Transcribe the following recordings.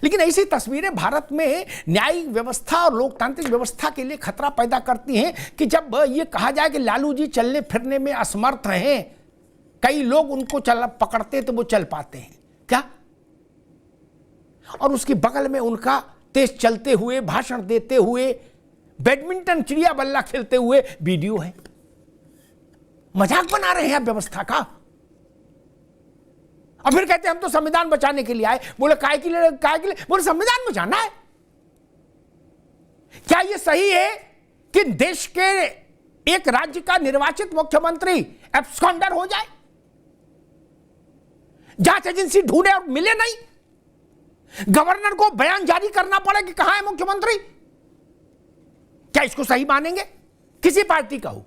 लेकिन ऐसी तस्वीरें भारत में न्यायिक व्यवस्था और लोकतांत्रिक व्यवस्था के लिए खतरा पैदा करती हैं कि जब ये कहा जाए कि लालू जी चलने फिरने में असमर्थ हैं, कई लोग उनको पकड़ते तो वो चल पाते हैं क्या, और उसके बगल में उनका तेज चलते हुए, भाषण देते हुए, बैडमिंटन चिड़िया बल्ला खेलते हुए वीडियो है। मजाक बना रहे हैं आप व्यवस्था का। और फिर कहते हैं हम तो संविधान बचाने के लिए आए। बोले काय के लिए? बोले संविधान बचाना है। क्या यह सही है कि देश के एक राज्य का निर्वाचित मुख्यमंत्री एब्सकॉन्डर हो जाए, जांच एजेंसी ढूंढे और मिले नहीं, गवर्नर को बयान जारी करना पड़े कि कहां है मुख्यमंत्री? क्या इसको सही मानेंगे? किसी पार्टी का हो,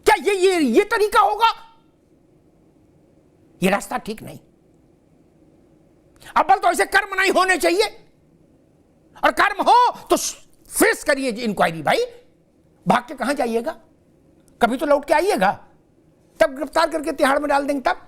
क्या ये तरीका होगा? ये रास्ता ठीक नहीं। अव्वल तो ऐसे कर्म नहीं होने चाहिए, और कर्म हो तो फेस करिए इंक्वायरी। भाई भाग के कहां जाइएगा? कभी तो लौट के आइएगा, तब गिरफ्तार करके तिहाड़ में डाल देंगे तब।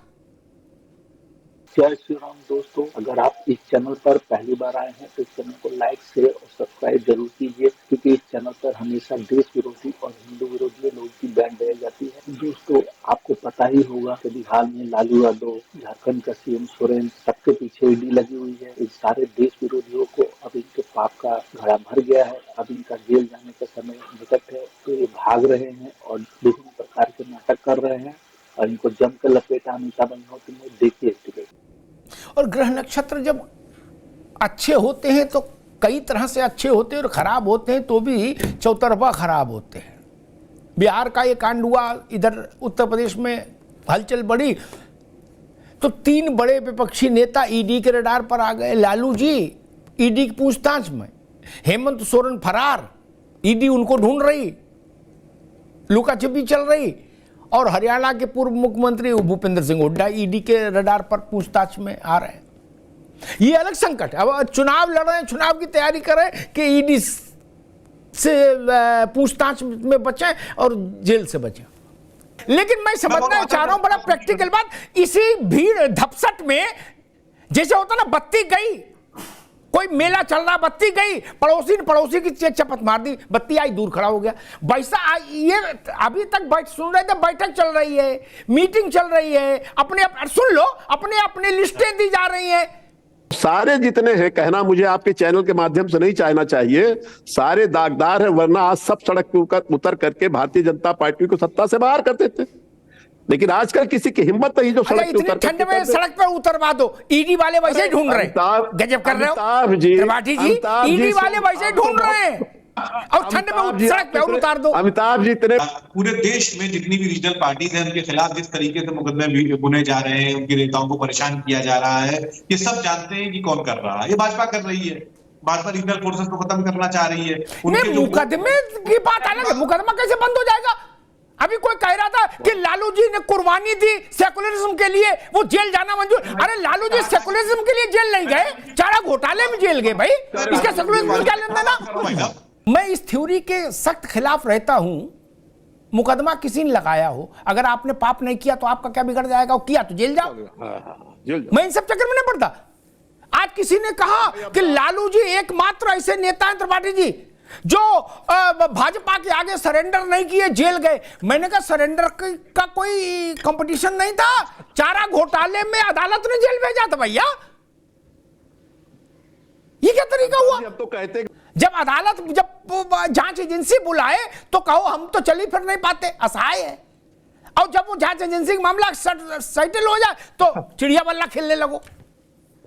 जय श्री राम दोस्तों, अगर आप इस चैनल पर पहली बार आए हैं तो इस चैनल को लाइक, शेयर और सब्सक्राइब जरूर कीजिए, क्योंकि इस चैनल पर हमेशा देश विरोधी और हिंदू विरोधी लोगों की बैन बजाई जाती है। दोस्तों, आपको पता ही होगा कि बिहार में लालू यादव, झारखंड का सीएम सोरेन, सबके पीछे ईडी लगी हुई है। इन सारे देश विरोधियों को अब इनके पाप का घड़ा भर गया है। अब इनका जेल जाने का समय निकट है, तो ये भाग रहे हैं और विभिन्न प्रकार के नाटक कर रहे हैं, और इनको जमकर लपेटा अमिताभ बच्चन ने। देखिए और ग्रह नक्षत्र जब अच्छे होते हैं तो कई तरह से अच्छे होते हैं, और खराब होते हैं तो भी चौतरफा खराब होते हैं। बिहार का ये कांड हुआ, इधर उत्तर प्रदेश में हलचल बढ़ी तो 3 बड़े विपक्षी नेता ईडी के रडार पर आ गए। लालू जी ईडी की पूछताछ में, हेमंत सोरेन फरार, ईडी उनको ढूंढ रही, लुकाछिपी चल रही, और हरियाणा के पूर्व मुख्यमंत्री भूपेंद्र सिंह हुड्डा ईडी के रडार पर पूछताछ में आ रहे हैं। ये अलग संकट है। अब चुनाव लड़ रहे हैं, चुनाव की तैयारी कर रहे हैं कि ईडी से पूछताछ में बचें और जेल से बचें। लेकिन मैं समझना चाह रहा हूं बड़ा प्रैक्टिकल बात, इसी भीड़ धपसट में जैसे होता ना, बत्ती गई, कोई मेला चल रहा, बत्ती गई, पड़ोसी ने पड़ोसी की चेक चपत मार दी, बत्ती आई, दूर खड़ा हो गया। वैसा ये अभी तक सुन रहे थे, बैठक चल रही है, मीटिंग चल रही है, सुन लो, अपने लिस्टें दी जा रही हैं। सारे जितने हैं, कहना मुझे आपके चैनल के माध्यम से नहीं चाहना चाहिए, सारे दागदार है, वरना आज सब सड़क पे उतर करके भारतीय जनता पार्टी को सत्ता से बाहर करते थे। लेकिन आजकल किसी की हिम्मत नहीं जो सड़क पे उतर, ठंड में सड़क पर उतरवा दो। ईडी वाले वैसे ढूंढ रहे हैं, गजब कर रहे हो त्रिपाठी जी, ईडी वाले वैसे ढूंढ रहे हैं, और ठंड में सड़क पे और उतार दो। अमिताभ जी इतने पूरे देश में जितनी भी रीजनल पार्टीज हैं, उनके खिलाफ जिस तरीके से मुकदमे बुने जा रहे हैं, उनके नेताओं को परेशान किया जा रहा है, ये सब जानते हैं कि कौन कर रहा है। ये भाजपा कर रही है, भाजपा रीजनल फोर्सेस को खत्म करना चाह रही है। मुकदमे की बात अलग है, मुकदमा कैसे बंद हो जाएगा? अभी कोई कह रहा था कि लालू जी ने कुर्बानी दी सेकुलरिज्म के लिए, वो जेल जाना मंजूर। अरे लालू जी सेकुलरिज्म के लिए जेल नहीं गए, चारा घोटाले में जेल गए। भाई इसका सेकुलरिज्म में क्या लेना देना? मैं इस थ्योरी के सख्त खिलाफ रहता हूं। मुकदमा किसी ने लगाया हो, अगर आपने पाप नहीं किया तो आपका क्या बिगड़ जाएगा? और किया तो जेल जाओ। मैं इन सब चक्कर में नहीं पड़ता। आज किसी ने कहा कि लालू जी एकमात्र ऐसे नेता हैं, त्रिपाठी जी, जो भाजपा के आगे सरेंडर नहीं किए, जेल गए। मैंने कहा सरेंडर का कोई कंपटीशन नहीं था, चारा घोटाले में अदालत ने जेल भेजा था भैया। ये क्या तरीका हुआ? अब तो कहते जब अदालत, जब जांच एजेंसी बुलाए तो कहो हम तो चल ही फिर नहीं पाते, असहाय है। और जब वो जांच एजेंसी का मामला सेटल हो जाए तो चिड़िया बल्ला खेलने लगो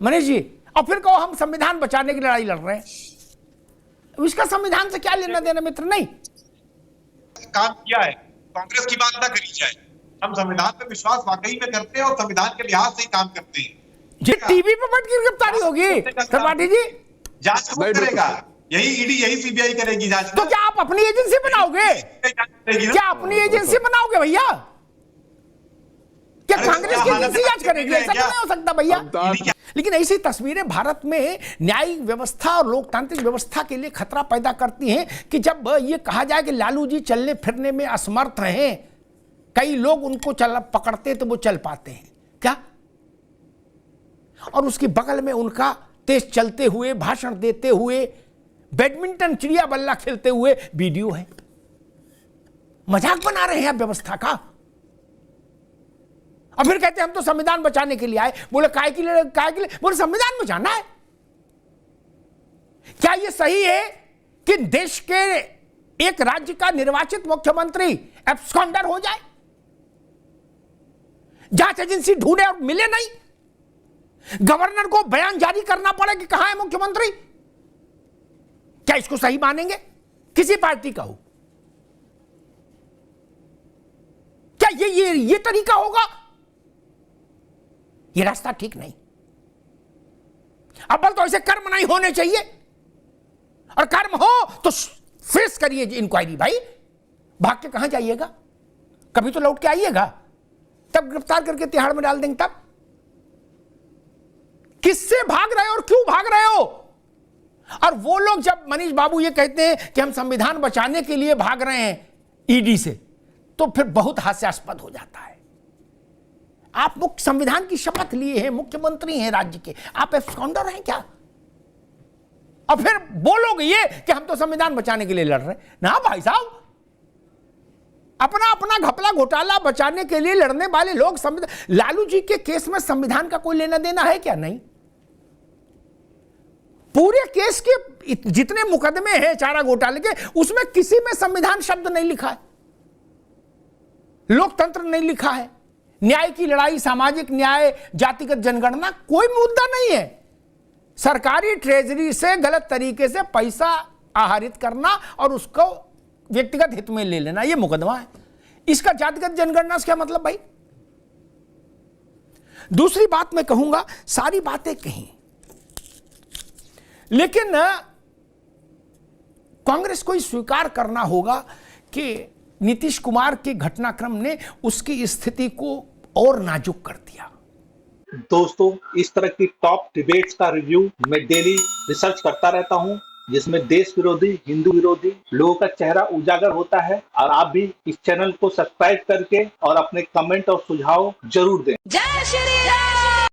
मनीष जी, और फिर कहो हम संविधान बचाने की लड़ाई लड़ रहे हैं। इसका संविधान से क्या लेना देना मित्र? नहीं काम किया है, कांग्रेस की बात ना करी जाए। हम संविधान पे विश्वास वाकई में करते हैं और संविधान के लिहाज से ही काम करते हैं। जी टीवी पर बैठ के गिरफ्तारी होगी त्रिपाठी जी, जांच कौन करेगा? यही ईडी, यही सीबीआई करेगी जांच। तो क्या आप अपनी एजेंसी बनाओगे? क्या अपनी एजेंसी बनाओगे भैया? क्या कांग्रेस की एजेंसी जांच करेगी? ऐसा नहीं हो सकता भैया। लेकिन ऐसी तस्वीरें भारत में न्यायिक व्यवस्था और लोकतांत्रिक व्यवस्था के लिए खतरा पैदा करती हैं कि जब ये कहा जाए कि लालू जी चलने फिरने में असमर्थ हैं, कई लोग उनको पकड़ते तो वो चल पाते हैं क्या, और उसकी बगल में उनका तेज चलते हुए, भाषण देते हुए, बैडमिंटन चिड़िया बल्ला खेलते हुए वीडियो है। मजाक बना रहे हैं आप व्यवस्था का। और फिर कहते हैं हम तो संविधान बचाने के लिए आए। बोले काय के लिए? बोले संविधान बचाना है। क्या यह सही है कि देश के एक राज्य का निर्वाचित मुख्यमंत्री एब्सकॉन्डर हो जाए, जांच एजेंसी ढूंढे और मिले नहीं, गवर्नर को बयान जारी करना पड़े कि कहां है मुख्यमंत्री? क्या इसको सही मानेंगे? किसी पार्टी का हो, क्या ये तरीका होगा? ये रास्ता ठीक नहीं। अव्वल तो ऐसे कर्म नहीं होने चाहिए, और कर्म हो तो फेस करिए इंक्वायरी। भाई भाग के कहां जाइएगा? कभी तो लौट के आइएगा, तब गिरफ्तार करके तिहाड़ में डाल देंगे। तब किससे भाग रहे हो और क्यों भाग रहे हो? और वो लोग जब मनीष बाबू ये कहते हैं कि हम संविधान बचाने के लिए भाग रहे हैं ईडी से, तो फिर बहुत हास्यास्पद हो जाता है। आप मुख्य संविधान की शपथ लिए हैं, मुख्यमंत्री हैं राज्य के, आप एब्सकॉन्डर हैं क्या? और फिर बोलोगे ये कि हम तो संविधान बचाने के लिए लड़ रहे हैं। ना भाई साहब, अपना अपना घपला घोटाला बचाने के लिए लड़ने वाले लोग संविधान। लालू जी के केस में संविधान का कोई लेना देना है क्या? नहीं। पूरे केस के जितने मुकदमे हैं चारा घोटाले के, उसमें किसी में संविधान शब्द नहीं लिखा है, लोकतंत्र नहीं लिखा है, न्याय की लड़ाई, सामाजिक न्याय, जातिगत जनगणना, कोई मुद्दा नहीं है। सरकारी ट्रेजरी से गलत तरीके से पैसा आहरित करना और उसको व्यक्तिगत हित में ले लेना, यह मुकदमा है। इसका जातिगत जनगणना से क्या मतलब भाई? दूसरी बात मैं कहूंगा, सारी बातें कहीं, लेकिन कांग्रेस को स्वीकार करना होगा कि नीतीश कुमार के घटनाक्रम ने उसकी स्थिति को और नाजुक कर दिया। दोस्तों, इस तरह की टॉप डिबेट्स का रिव्यू मैं डेली रिसर्च करता रहता हूं, जिसमें देश विरोधी, हिंदू विरोधी लोगों का चेहरा उजागर होता है। और आप भी इस चैनल को सब्सक्राइब करके और अपने कमेंट और सुझाव जरूर दें। जय श्री राम।